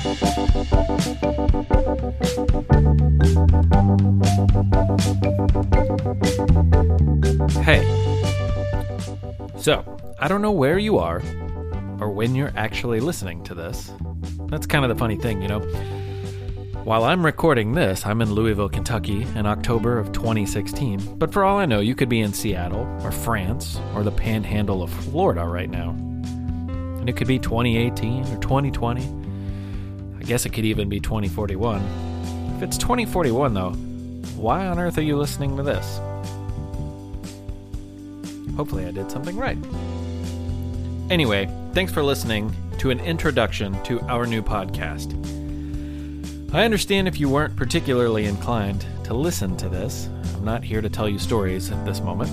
Hey, so I don't know where you are or when you're actually listening to this. That's kind of the funny thing, you know. While I'm recording this, I'm in Louisville, Kentucky in October of 2016, but for all I know, you could be in Seattle or France or the panhandle of Florida right now. And it could be 2018 or 2020. I guess it could even be 2041. If it's 2041 though, why on earth are you listening to this? Hopefully I did something right. Anyway, thanks for listening to an introduction to our new podcast. I understand if you weren't particularly inclined to listen to this. I'm not here to tell you stories at this moment.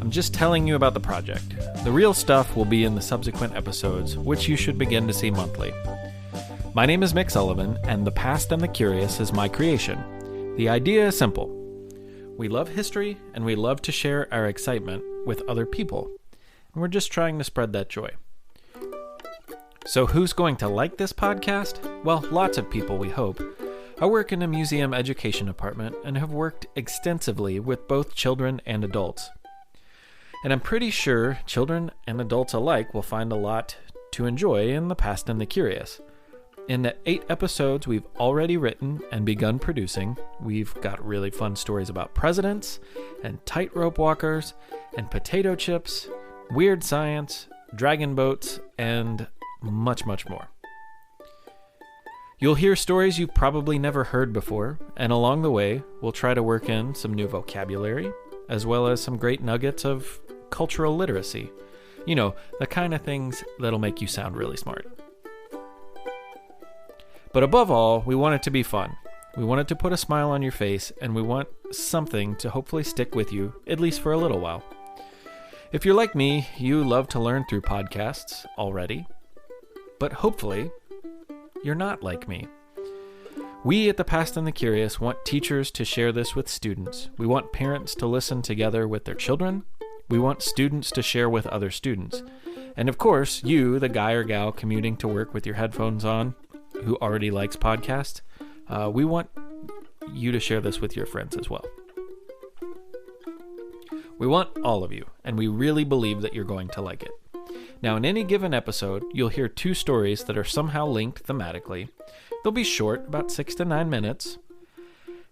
I'm just telling you about the project. The real stuff will be in the subsequent episodes, which you should begin to see monthly. My name is Mick Sullivan, and The Past and the Curious is my creation. The idea is simple. We love history, and we love to share our excitement with other people. And we're just trying to spread that joy. So who's going to like this podcast? Well, lots of people, we hope. I work in a museum education department and have worked extensively with both children and adults. And I'm pretty sure children and adults alike will find a lot to enjoy in The Past and the Curious. In the 8 episodes we've already written and begun producing, we've got really fun stories about presidents and tightrope walkers and potato chips, weird science, dragon boats, and much, much more. You'll hear stories you've probably never heard before, and along the way, we'll try to work in some new vocabulary, as well as some great nuggets of cultural literacy. You know, the kind of things that'll make you sound really smart. But above all, we want it to be fun. We want it to put a smile on your face, and we want something to hopefully stick with you, at least for a little while. If you're like me, you love to learn through podcasts already, but hopefully, you're not like me. We at The Past and the Curious want teachers to share this with students. We want parents to listen together with their children. We want students to share with other students. And of course, you, the guy or gal commuting to work with your headphones on, who already likes podcasts, we want you to share this with your friends as well. We want all of you, and we really believe that you're going to like it. Now, in any given episode, you'll hear 2 stories that are somehow linked thematically. They'll be short, about 6 to 9 minutes,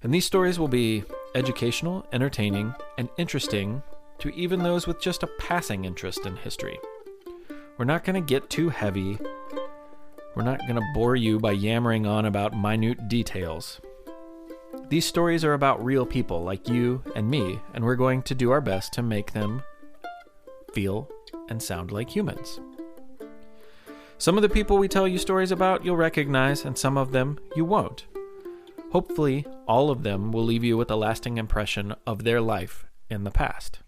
and these stories will be educational, entertaining, and interesting to even those with just a passing interest in history. We're not going to get too heavy. We're not going to bore you by yammering on about minute details. These stories are about real people like you and me, and we're going to do our best to make them feel and sound like humans. Some of the people we tell you stories about you'll recognize, and some of them you won't. Hopefully, all of them will leave you with a lasting impression of their life in the past.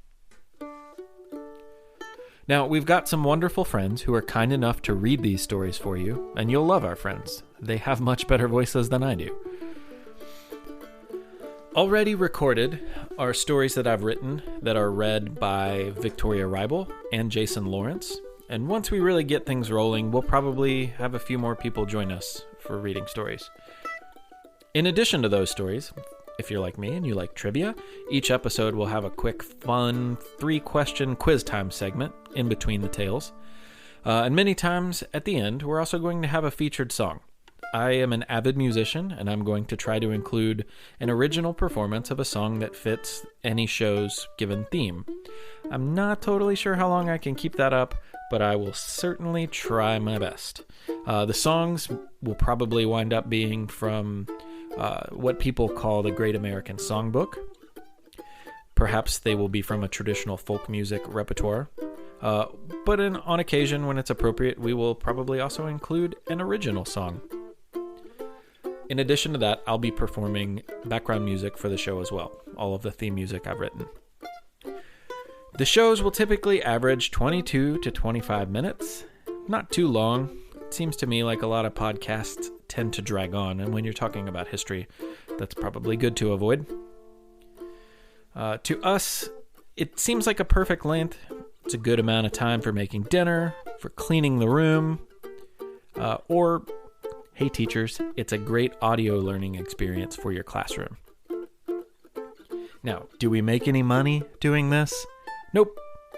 Now, we've got some wonderful friends who are kind enough to read these stories for you, and you'll love our friends. They have much better voices than I do. Already recorded are stories that I've written that are read by Victoria Reibel and Jason Lawrence. And once we really get things rolling, we'll probably have a few more people join us for reading stories. In addition to those stories, if you're like me and you like trivia, each episode will have a quick, fun, 3-question quiz time segment in between the tales. And many times at the end, we're also going to have a featured song. I am an avid musician, and I'm going to try to include an original performance of a song that fits any show's given theme. I'm not totally sure how long I can keep that up, but I will certainly try my best. The songs will probably wind up being from what people call the Great American Songbook. Perhaps they will be from a traditional folk music repertoire. But on occasion, when it's appropriate, we will probably also include an original song. In addition to that, I'll be performing background music for the show as well, all of the theme music I've written. The shows will typically average 22 to 25 minutes. Not too long. It seems to me like a lot of podcasts tend to drag on, and when you're talking about history, that's probably good to avoid. To us, it seems like a perfect length. It's a good amount of time for making dinner, for cleaning the room, or Hey teachers, it's a great audio learning experience for your classroom. Now, do we make any money doing this? Nope,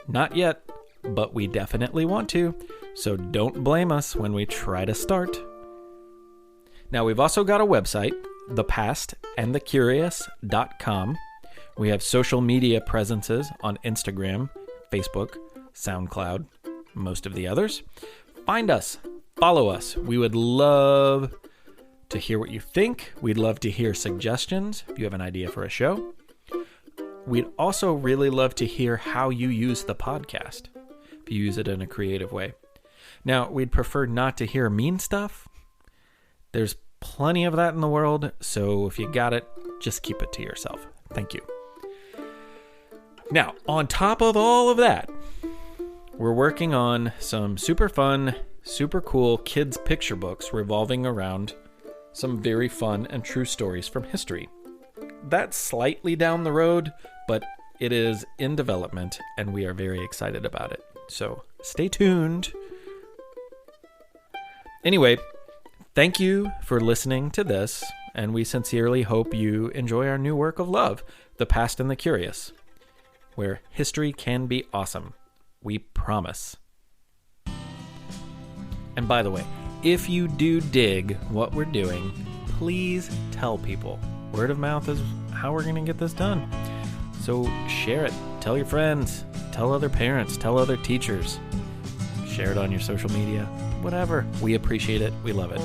not yet, but we definitely want to, so don't blame us when we try to start. Now, we've also got a website, thepastandthecurious.com. We have social media presences on Instagram, Facebook, SoundCloud, most of the others. Find us, follow us. We would love to hear what you think. We'd love to hear suggestions if you have an idea for a show. We'd also really love to hear how you use the podcast, if you use it in a creative way. Now, we'd prefer not to hear mean stuff. There's plenty of that in the world, so if you got it, just keep it to yourself. Thank you. Now, on top of all of that, we're working on some super fun, super cool kids' picture books revolving around some very fun and true stories from history. That's slightly down the road, but it is in development, and we are very excited about it. So stay tuned. Anyway, thank you for listening to this, and we sincerely hope you enjoy our new work of love, The Past and the Curious, where history can be awesome. We promise. And by the way, if you do dig what we're doing, please tell people. Word of mouth is how we're going to get this done. So share it. Tell your friends. Tell other parents. Tell other teachers. Share it on your social media. Whatever. We appreciate it. We love it.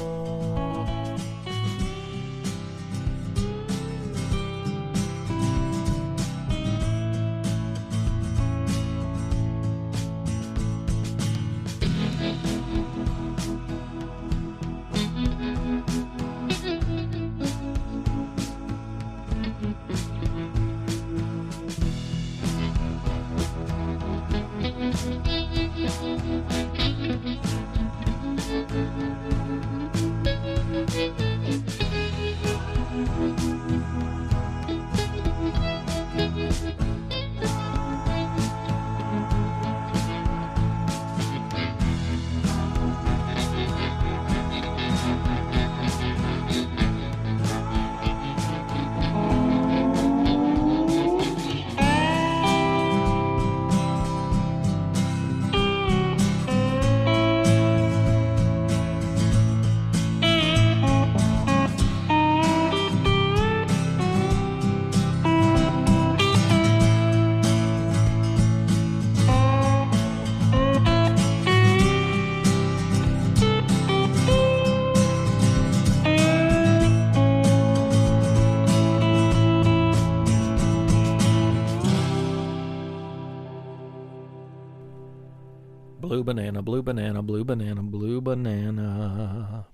Blue banana, blue banana, blue banana, blue banana.